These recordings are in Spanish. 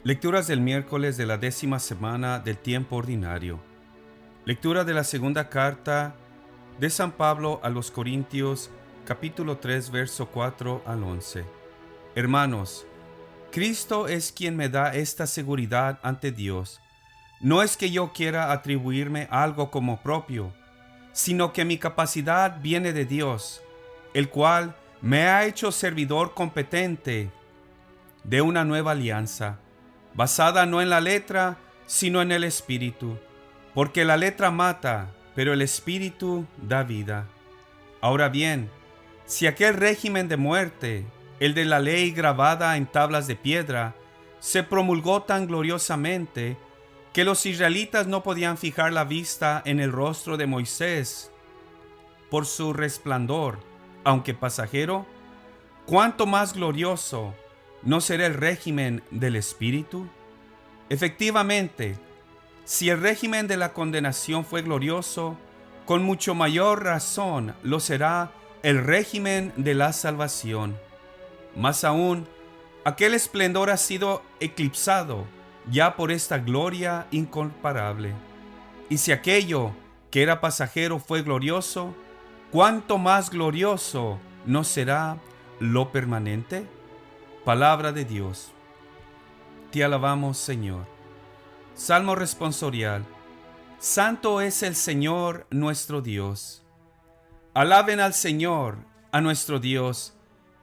Lecturas del miércoles de la 10ª semana del tiempo ordinario. Lectura de la segunda carta de San Pablo a los Corintios, capítulo 3, verso 4 al 11. Hermanos, Cristo es quien me da esta seguridad ante Dios. No es que yo quiera atribuirme algo como propio, sino que mi capacidad viene de Dios, el cual me ha hecho servidor competente de una nueva alianza, basada no en la letra, sino en el Espíritu, porque la letra mata, pero el Espíritu da vida. Ahora bien, si aquel régimen de muerte, el de la ley grabada en tablas de piedra, se promulgó tan gloriosamente que los israelitas no podían fijar la vista en el rostro de Moisés por su resplandor, aunque pasajero, ¿cuánto más glorioso no será el régimen del Espíritu? Efectivamente, si el régimen de la condenación fue glorioso, con mucho mayor razón lo será el régimen de la salvación. Más aún, aquel esplendor ha sido eclipsado ya por esta gloria incomparable. Y si aquello que era pasajero fue glorioso, ¿cuánto más glorioso no será lo permanente? Palabra de Dios. Te alabamos, Señor. Salmo responsorial. Santo es el Señor nuestro Dios. Alaben al Señor, a nuestro Dios,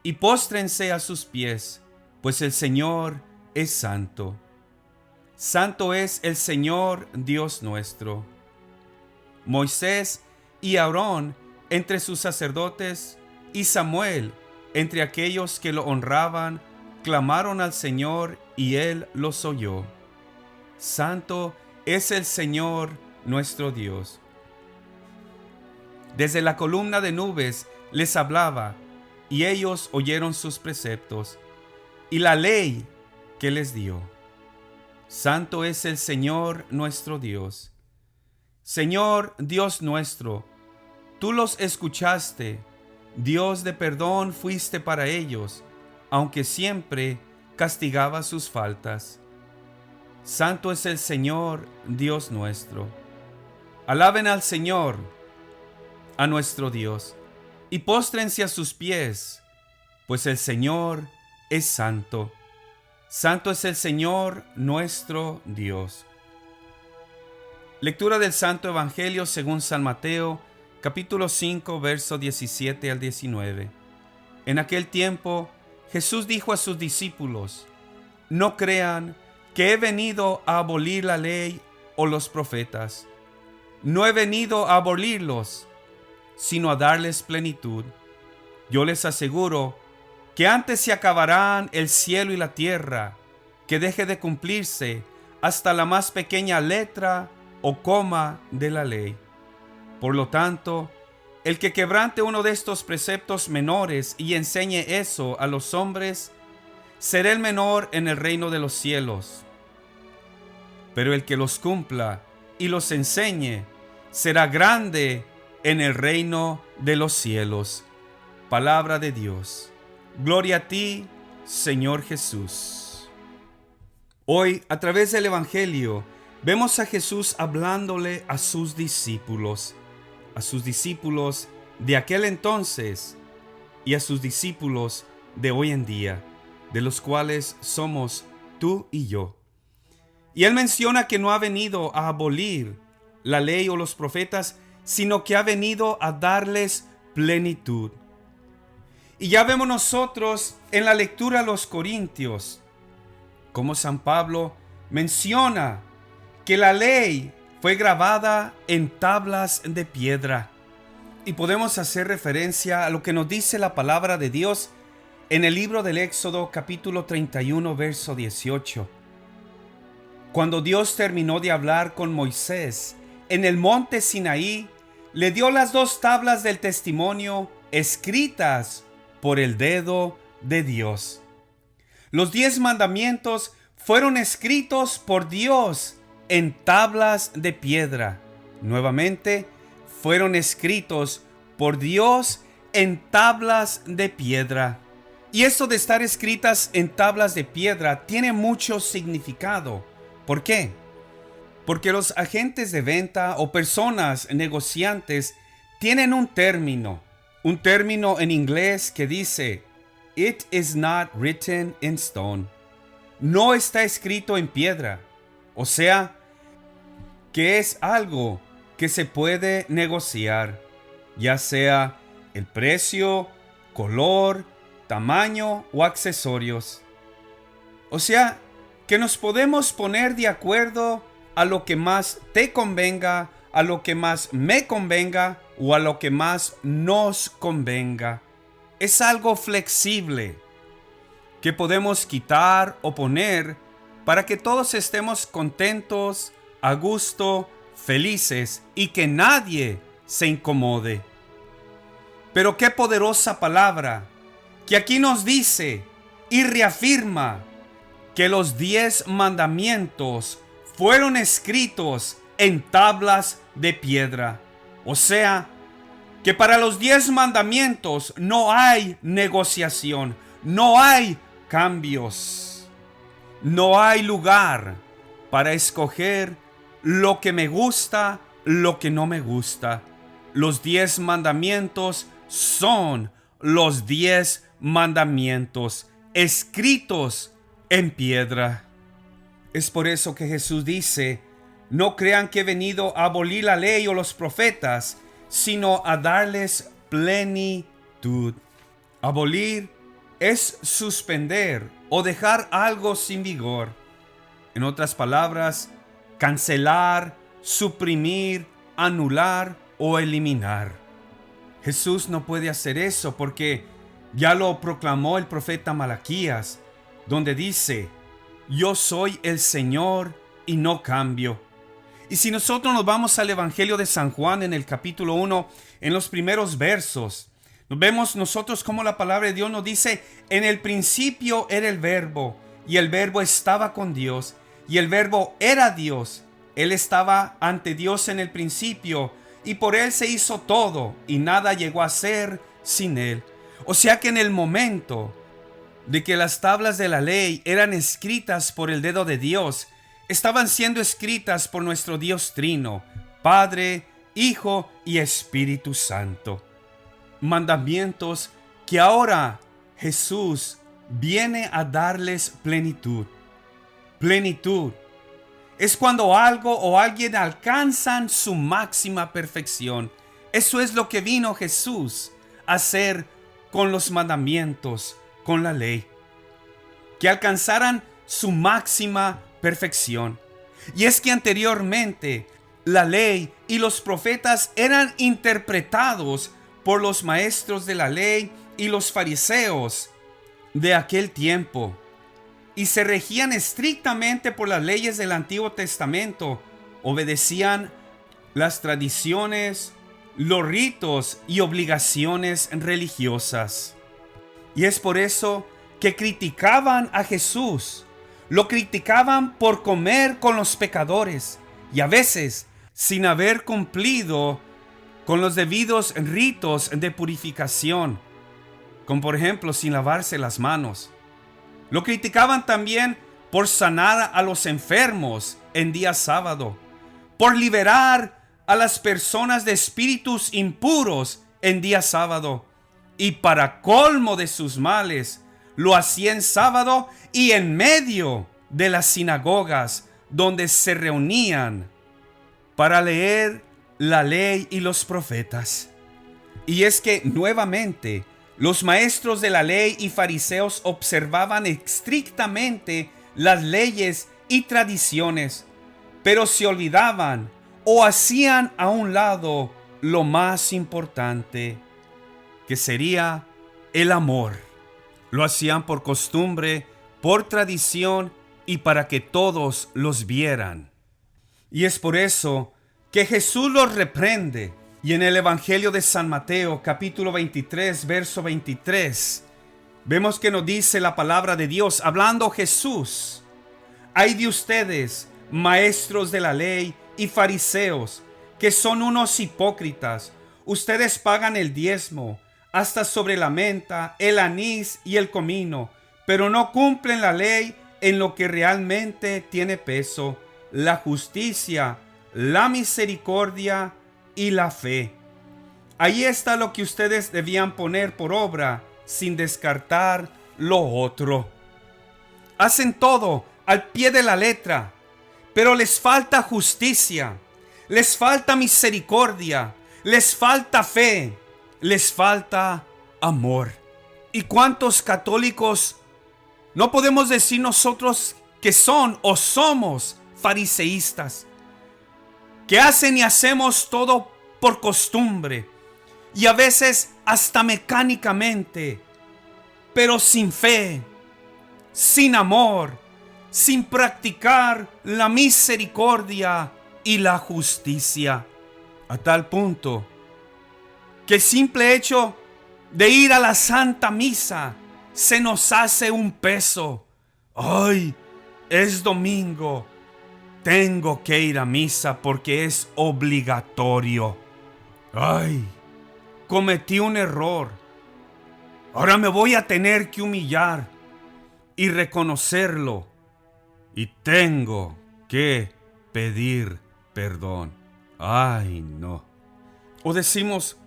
y póstrense a sus pies, pues el Señor es santo. Santo es el Señor Dios nuestro. Moisés y Aarón entre sus sacerdotes, y Samuel entre aquellos que lo honraban, clamaron al Señor y Él los oyó. Santo es el Señor nuestro Dios. Desde la columna de nubes les hablaba, y ellos oyeron sus preceptos y la ley que les dio. Santo es el Señor nuestro Dios. Señor Dios nuestro, tú los escuchaste, Dios de perdón fuiste para ellos, aunque siempre castigaba sus faltas. Santo es el Señor Dios nuestro. Alaben al Señor, a nuestro Dios, y póstrense a sus pies, pues el Señor es santo. Santo es el Señor nuestro Dios. Lectura del Santo Evangelio según San Mateo, capítulo 5, verso 17 al 19. En aquel tiempo, Jesús dijo a sus discípulos: No crean que he venido a abolir la ley o los profetas. No he venido a abolirlos, sino a darles plenitud. Yo les aseguro que antes se acabarán el cielo y la tierra, que deje de cumplirse hasta la más pequeña letra o coma de la ley. Por lo tanto, el que quebrante uno de estos preceptos menores y enseñe eso a los hombres, será el menor en el reino de los cielos. Pero el que los cumpla y los enseñe, será grande en el reino de los cielos. Palabra de Dios. Gloria a ti, Señor Jesús. Hoy, a través del Evangelio, vemos a Jesús hablándole a sus discípulos de aquel entonces y a sus discípulos de hoy en día, de los cuales somos tú y yo. Y él menciona que no ha venido a abolir la ley o los profetas, sino que ha venido a darles plenitud. Y ya vemos nosotros en la lectura a los Corintios, como San Pablo menciona que la ley fue grabada en tablas de piedra. Y podemos hacer referencia a lo que nos dice la palabra de Dios en el libro del Éxodo, capítulo 31, verso 18. Cuando Dios terminó de hablar con Moisés en el monte Sinaí, le dio las 2 tablas del testimonio escritas por el dedo de Dios. Los 10 mandamientos fueron escritos por Dios en tablas de piedra. Nuevamente, fueron escritos por Dios en tablas de piedra. Y esto de estar escritas en tablas de piedra tiene mucho significado. ¿Por qué? Porque los agentes de venta o personas negociantes tienen un término en inglés que dice, "It is not written in stone". No está escrito en piedra. O sea, que es algo que se puede negociar, ya sea el precio, color, tamaño o accesorios. O sea, que nos podemos poner de acuerdo a lo que más te convenga, a lo que más me convenga o a lo que más nos convenga. Es algo flexible que podemos quitar o poner para que todos estemos contentos, a gusto, felices y que nadie se incomode. Pero qué poderosa palabra que aquí nos dice y reafirma que los 10 mandamientos fueron escritos en tablas de piedra. O sea, que para los 10 mandamientos no hay negociación, no hay cambios, no hay lugar para escoger lo que me gusta, lo que no me gusta. Los 10 mandamientos son los 10 mandamientos escritos en piedra. Es por eso que Jesús dice, no crean que he venido a abolir la ley o los profetas, sino a darles plenitud. Abolir es suspender o dejar algo sin vigor. En otras palabras, cancelar, suprimir, anular o eliminar. Jesús no puede hacer eso porque ya lo proclamó el profeta Malaquías, donde dice, yo soy el Señor y no cambio. Y si nosotros nos vamos al Evangelio de San Juan en el capítulo 1, en los primeros versos, vemos nosotros cómo la palabra de Dios nos dice, en el principio era el verbo, y el verbo estaba con Dios, y el verbo era Dios. Él estaba ante Dios en el principio, y por él se hizo todo, y nada llegó a ser sin él. O sea que en el momento de que las tablas de la ley eran escritas por el dedo de Dios, estaban siendo escritas por nuestro Dios Trino, Padre, Hijo y Espíritu Santo. Mandamientos que ahora Jesús viene a darles plenitud. Plenitud es cuando algo o alguien alcanzan su máxima perfección. Eso es lo que vino Jesús a hacer con los mandamientos, con la ley. Que alcanzaran su máxima perfección. Y es que anteriormente la ley y los profetas eran interpretados por los maestros de la ley y los fariseos de aquel tiempo, y se regían estrictamente por las leyes del Antiguo Testamento. Obedecían las tradiciones, los ritos y obligaciones religiosas. Y es por eso que criticaban a Jesús. Lo criticaban por comer con los pecadores y a veces sin haber cumplido con los debidos ritos de purificación, como por ejemplo sin lavarse las manos. Lo criticaban también por sanar a los enfermos en día sábado, por liberar a las personas de espíritus impuros en día sábado, y para colmo de sus males, lo hacía en sábado y en medio de las sinagogas donde se reunían para leer la ley y los profetas. Y es que nuevamente los maestros de la ley y fariseos observaban estrictamente las leyes y tradiciones, pero se olvidaban o hacían a un lado lo más importante, que sería el amor. Lo hacían por costumbre, por tradición y para que todos los vieran. Y es por eso que Jesús los reprende. Y en el Evangelio de San Mateo, capítulo 23, verso 23, vemos que nos dice la palabra de Dios, hablando Jesús: «Ay de ustedes, maestros de la ley y fariseos, que son unos hipócritas. Ustedes pagan el diezmo, hasta sobre la menta, el anís y el comino, pero no cumplen la ley en lo que realmente tiene peso: la justicia, la misericordia y la fe. Ahí está lo que ustedes debían poner por obra, sin descartar lo otro. Hacen todo al pie de la letra, pero les falta justicia, les falta misericordia, les falta fe, les falta amor. ¿Y cuántos católicos no podemos decir nosotros que son o somos fariseístas? Que hacen y hacemos todo por costumbre y a veces hasta mecánicamente, pero sin fe, sin amor, sin practicar la misericordia y la justicia, a tal punto que el simple hecho de ir a la Santa Misa se nos hace un peso. ¡Ay! Es domingo, tengo que ir a misa porque es obligatorio. ¡Ay! Cometí un error. Ahora me voy a tener que humillar y reconocerlo. Y tengo que pedir perdón. ¡Ay, no! O decimos,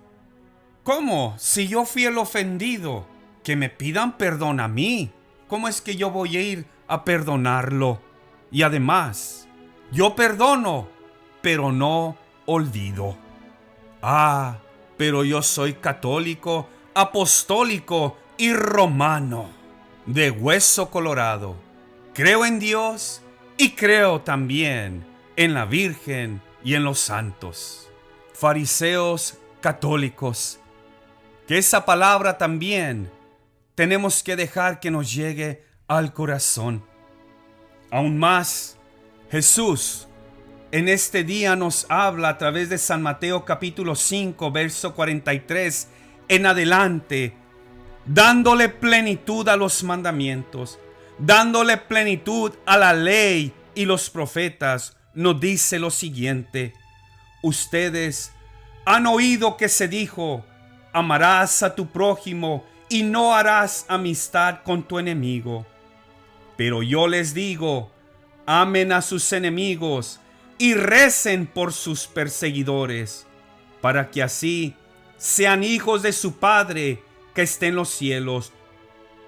¿cómo? Si yo fui el ofendido, que me pidan perdón a mí. ¿Cómo es que yo voy a ir a perdonarlo? Y además, yo perdono, pero no olvido. Ah, pero yo soy católico, apostólico y romano, de hueso colorado. Creo en Dios y creo también en la Virgen y en los santos. Fariseos católicos, que esa palabra también tenemos que dejar que nos llegue al corazón. Aún más, Jesús en este día nos habla a través de San Mateo capítulo 5, verso 43 en adelante, dándole plenitud a los mandamientos, dándole plenitud a la ley y los profetas, nos dice lo siguiente: ustedes han oído que se dijo, amarás a tu prójimo y no harás amistad con tu enemigo. Pero yo les digo, amen a sus enemigos y recen por sus perseguidores, para que así sean hijos de su Padre que está en los cielos,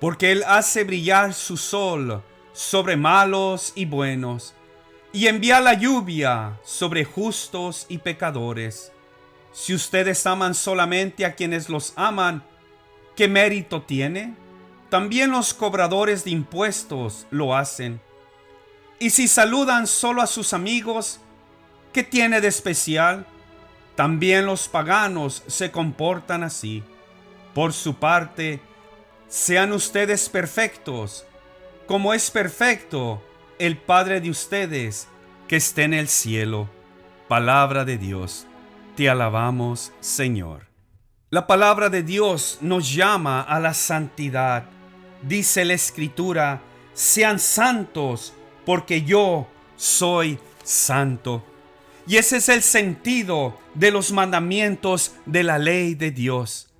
porque Él hace brillar su sol sobre malos y buenos, y envía la lluvia sobre justos y pecadores. Si ustedes aman solamente a quienes los aman, ¿qué mérito tiene? También los cobradores de impuestos lo hacen. Y si saludan solo a sus amigos, ¿qué tiene de especial? También los paganos se comportan así. Por su parte, sean ustedes perfectos, como es perfecto el Padre de ustedes que está en el cielo. Palabra de Dios. Te alabamos, Señor. La palabra de Dios nos llama a la santidad. Dice la Escritura, sean santos porque yo soy santo. Y ese es el sentido de los mandamientos de la ley de Dios.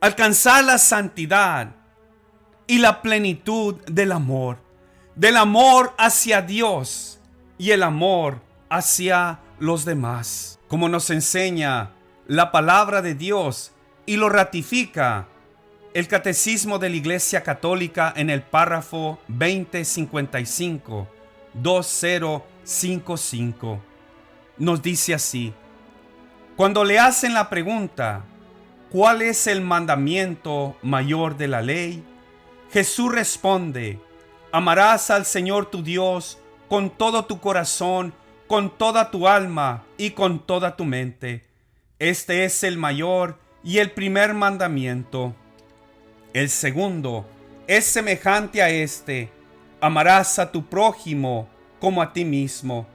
Alcanzar la santidad y la plenitud del amor hacia Dios y el amor hacia los demás. Como nos enseña la palabra de Dios y lo ratifica el Catecismo de la Iglesia Católica en el párrafo 2055, 2055. Nos dice así: cuando le hacen la pregunta, ¿cuál es el mandamiento mayor de la ley?, Jesús responde, amarás al Señor tu Dios con todo tu corazón, con toda tu alma y con toda tu mente. Este es el mayor y el primer mandamiento. El segundo es semejante a este: amarás a tu prójimo como a ti mismo.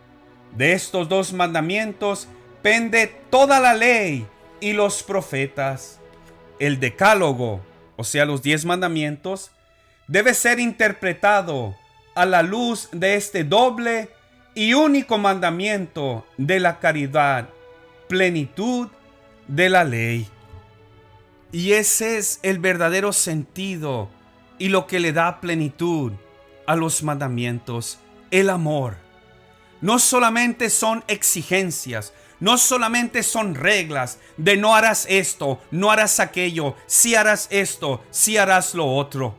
De estos dos mandamientos pende toda la ley y los profetas. El decálogo, o sea, los 10 mandamientos, debe ser interpretado a la luz de este doble y único mandamiento de la caridad, plenitud de la ley. Y ese es el verdadero sentido y lo que le da plenitud a los mandamientos, el amor. No solamente son exigencias, no solamente son reglas de no harás esto, no harás aquello, si harás esto, si harás lo otro.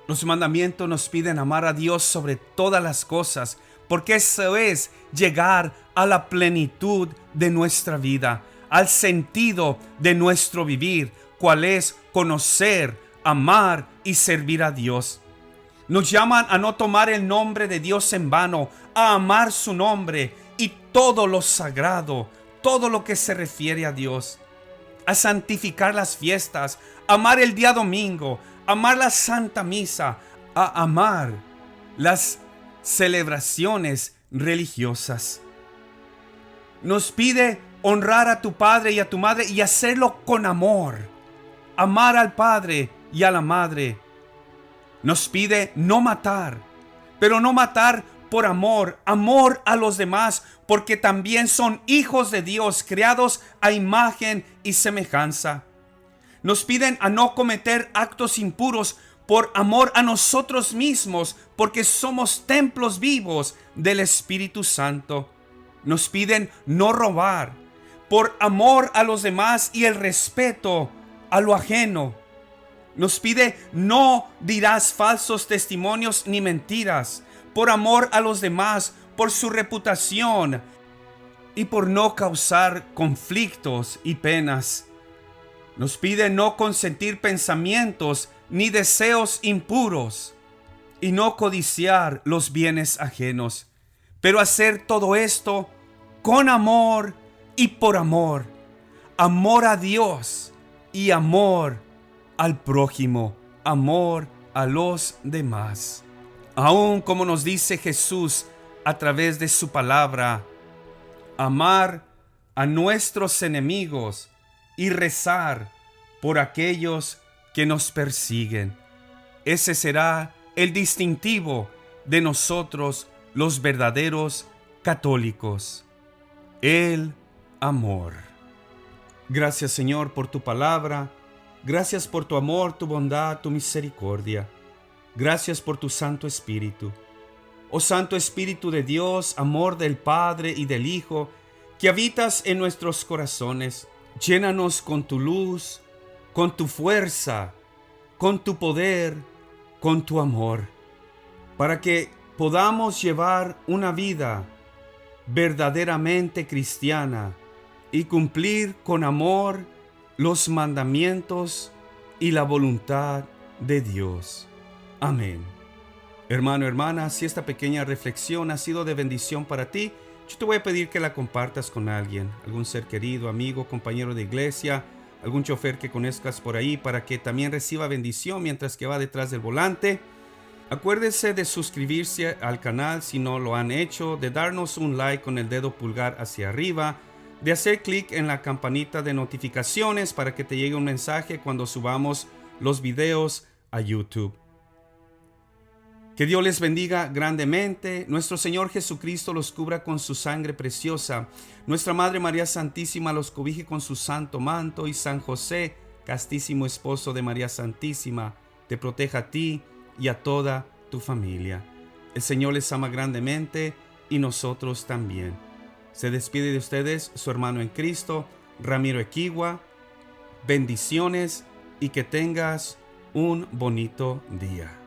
Los mandamientos nos piden amar a Dios sobre todas las cosas, porque eso es llegar a la plenitud de nuestra vida, al sentido de nuestro vivir, cual es conocer, amar y servir a Dios. Nos llaman a no tomar el nombre de Dios en vano, a amar su nombre y todo lo sagrado, todo lo que se refiere a Dios, a santificar las fiestas, amar el día domingo, amar la Santa Misa, a amar las celebraciones religiosas. Nos pide honrar a tu padre y a tu madre y hacerlo con amor. Amar al padre y a la madre. Nos pide no matar, pero no matar por amor, amor a los demás, porque también son hijos de Dios, creados a imagen y semejanza. Nos piden a no cometer actos impuros por amor a nosotros mismos, porque somos templos vivos del Espíritu Santo. Nos piden no robar, por amor a los demás y el respeto a lo ajeno. Nos pide no dirás falsos testimonios ni mentiras, por amor a los demás, por su reputación y por no causar conflictos y penas. Nos pide no consentir pensamientos ni deseos impuros y no codiciar los bienes ajenos, pero hacer todo esto con amor y por amor. Amor a Dios y amor al prójimo, amor a los demás. Aún como nos dice Jesús a través de su palabra, amar a nuestros enemigos y rezar por aquellos que nos persiguen. Ese será el distintivo de nosotros, los verdaderos católicos. El amor. Gracias, Señor, por tu palabra. Gracias por tu amor, tu bondad, tu misericordia. Gracias por tu Santo Espíritu. Oh Santo Espíritu de Dios, amor del Padre y del Hijo, que habitas en nuestros corazones, llénanos con tu luz, con tu fuerza, con tu poder, con tu amor, para que podamos llevar una vida verdaderamente cristiana y cumplir con amor los mandamientos y la voluntad de Dios. Amén. Hermano, hermana, si esta pequeña reflexión ha sido de bendición para ti, yo te voy a pedir que la compartas con alguien, algún ser querido, amigo, compañero de iglesia, algún chofer que conozcas por ahí, para que también reciba bendición mientras que va detrás del volante. Acuérdese de suscribirse al canal si no lo han hecho, de darnos un like con el dedo pulgar hacia arriba, de hacer clic en la campanita de notificaciones para que te llegue un mensaje cuando subamos los videos a YouTube. Que Dios les bendiga grandemente. Nuestro Señor Jesucristo los cubra con su sangre preciosa. Nuestra Madre María Santísima los cobije con su santo manto. Y San José, castísimo esposo de María Santísima, te proteja a ti y a toda tu familia. El Señor les ama grandemente y nosotros también. Se despide de ustedes su hermano en Cristo, Ramiro Equigua. Bendiciones y que tengas un bonito día.